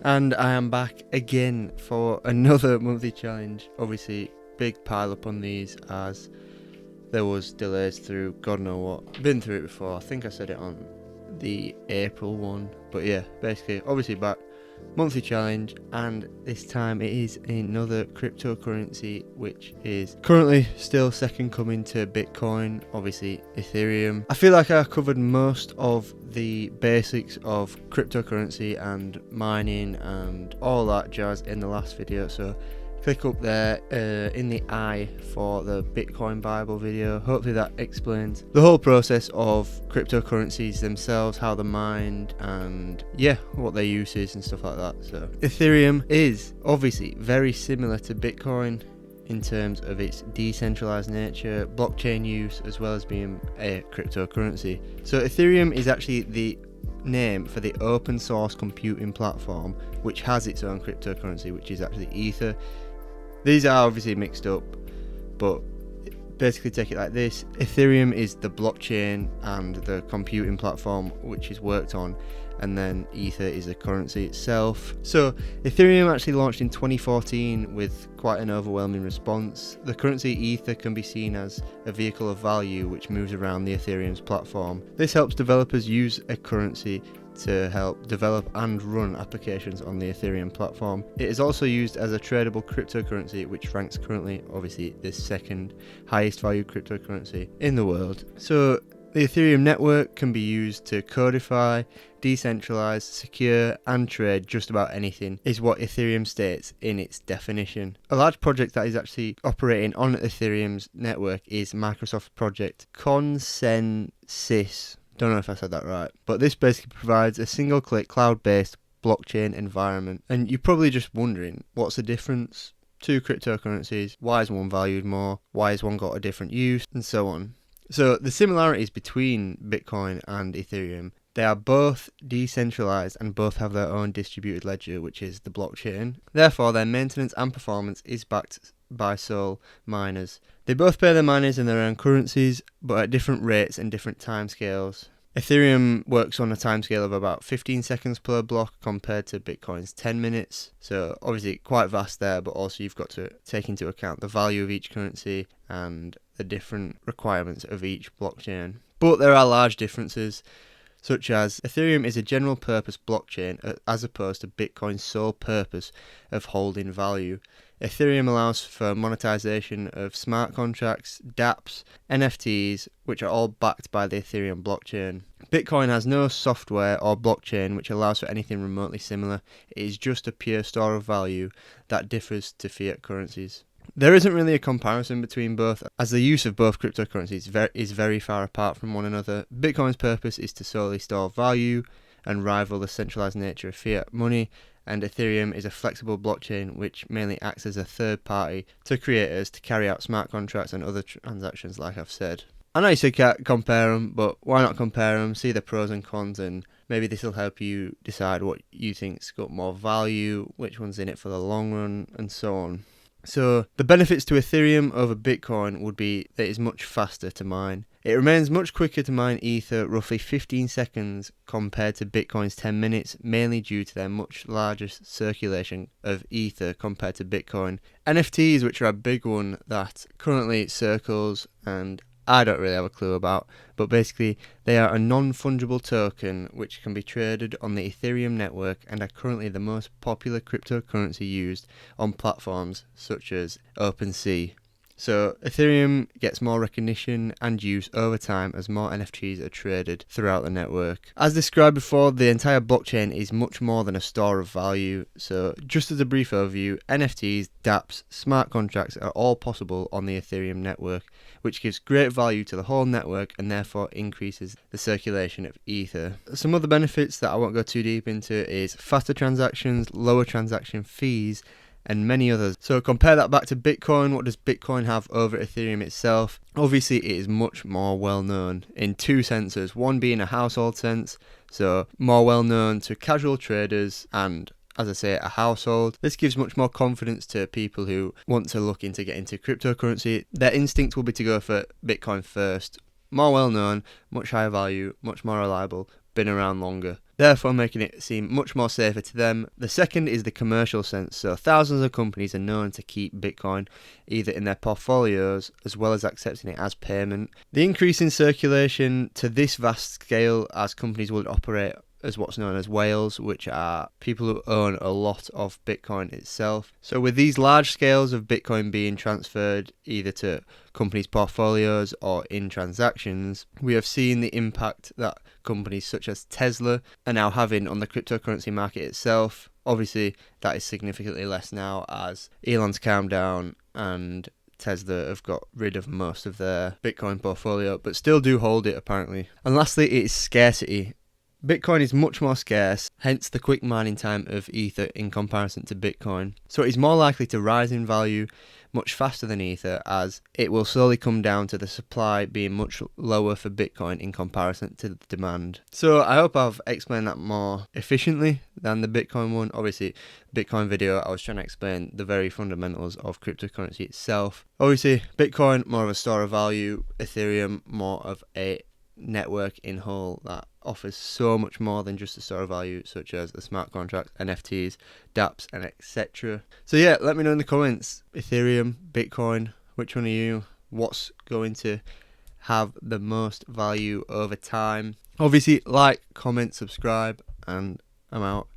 And I am back again for another monthly challenge. Obviously, big pile up on these as there was delays through God know what. Been through it before. I think I said it on the April one. But yeah, basically, obviously back. Monthly challenge, and this time it is another cryptocurrency which is currently still second coming to Bitcoin, obviously Ethereum. I feel like I covered most of the basics of cryptocurrency and mining and all that jazz in the last video, so click up there in the eye for the Bitcoin Bible video. Hopefully that explains the whole process of cryptocurrencies themselves, how they're mined, and yeah, what their use is and stuff like that. So Ethereum is obviously very similar to Bitcoin in terms of its decentralized nature, blockchain use, as well as being a cryptocurrency. So Ethereum is actually the name for the open source computing platform which has its own cryptocurrency, which is actually Ether. These are obviously mixed up, but basically take it like this. Ethereum is the blockchain and the computing platform which is worked on, and then Ether is the currency itself. So Ethereum actually launched in 2014 with quite an overwhelming response. The currency Ether can be seen as a vehicle of value which moves around the Ethereum's platform. This helps developers use a currency to help develop and run applications on the Ethereum platform. It is also used as a tradable cryptocurrency, which ranks currently obviously the second highest value cryptocurrency in the world. So the Ethereum network can be used to codify, decentralize, secure, and trade just about anything, is what Ethereum states in its definition. A large project that is actually operating on Ethereum's network is Microsoft's project Consensus. Don't know if I said that right, but this basically provides a single-click cloud-based blockchain environment. And you're probably just wondering, what's the difference? Two cryptocurrencies, why is one valued more, why has one got a different use, and so on. So the similarities between Bitcoin and Ethereum, they are both decentralized and both have their own distributed ledger, which is the blockchain. Therefore, their maintenance and performance is backed by sole miners. They both pay their miners in their own currencies, but at different rates and different timescales. Ethereum works on a timescale of about 15 seconds per block compared to Bitcoin's 10 minutes. So obviously quite vast there, but also you've got to take into account the value of each currency and the different requirements of each blockchain. But there are large differences, such as Ethereum is a general purpose blockchain as opposed to Bitcoin's sole purpose of holding value. Ethereum allows for monetization of smart contracts, dApps, NFTs, which are all backed by the Ethereum blockchain. Bitcoin has no software or blockchain which allows for anything remotely similar. It is just a pure store of value that differs to fiat currencies. There isn't really a comparison between both, as the use of both cryptocurrencies is very far apart from one another. Bitcoin's purpose is to solely store value and rival the centralized nature of fiat money, and Ethereum is a flexible blockchain which mainly acts as a third party to creators to carry out smart contracts and other transactions, like I've said. I know you said can't compare them, but why not compare them, see the pros and cons, and maybe this will help you decide what you think's got more value, which one's in it for the long run, and so on. So the benefits to Ethereum over Bitcoin would be that it is much faster to mine. It remains much quicker to mine Ether, roughly 15 seconds compared to Bitcoin's 10 minutes, mainly due to their much larger circulation of Ether compared to Bitcoin. NFTs, which are a big one that currently circles and I don't really have a clue about, but basically they are a non-fungible token which can be traded on the Ethereum network and are currently the most popular cryptocurrency used on platforms such as OpenSea. So Ethereum gets more recognition and use over time as more NFTs are traded throughout the network. As described before, the entire blockchain is much more than a store of value. So just as a brief overview, NFTs, dApps, smart contracts are all possible on the Ethereum network, which gives great value to the whole network and therefore increases the circulation of Ether. Some other benefits that I won't go too deep into is faster transactions, lower transaction fees, and many others. So compare that back to Bitcoin. What does Bitcoin have over Ethereum itself? Obviously it is much more well known in two senses, one being a household sense, so more well known to casual traders and, as I say, a household. This gives much more confidence to people who want to look into getting into cryptocurrency. Their instinct will be to go for Bitcoin first. More well known, much higher value, much more reliable, been around longer. therefore making it seem much more safer to them. The second is the commercial sense. So thousands of companies are known to keep Bitcoin either in their portfolios as well as accepting it as payment. The increase in circulation to this vast scale as companies would operate as what's known as whales, which are people who own a lot of Bitcoin itself. So with these large scales of Bitcoin being transferred either to companies' portfolios or in transactions, we have seen the impact that companies such as Tesla are now having on the cryptocurrency market itself. Obviously, that is significantly less now as Elon's calmed down and Tesla have got rid of most of their Bitcoin portfolio, but still do hold it apparently. And lastly, it is scarcity. Bitcoin is much more scarce, hence the quick mining time of Ether in comparison to Bitcoin. So it is more likely to rise in value much faster than Ether, as it will slowly come down to the supply being much lower for Bitcoin in comparison to the demand. So I hope I've explained that more efficiently than the Bitcoin one. Obviously, Bitcoin video I was trying to explain the very fundamentals of cryptocurrency itself. Obviously, Bitcoin more of a store of value, Ethereum more of a network in whole that offers so much more than just a store of value, such as the smart contracts, NFTs, dApps, and etc. So yeah, let me know in the comments, Ethereum, Bitcoin, which one are you? What's going to have the most value over time? Obviously, like, comment, subscribe, and I'm out.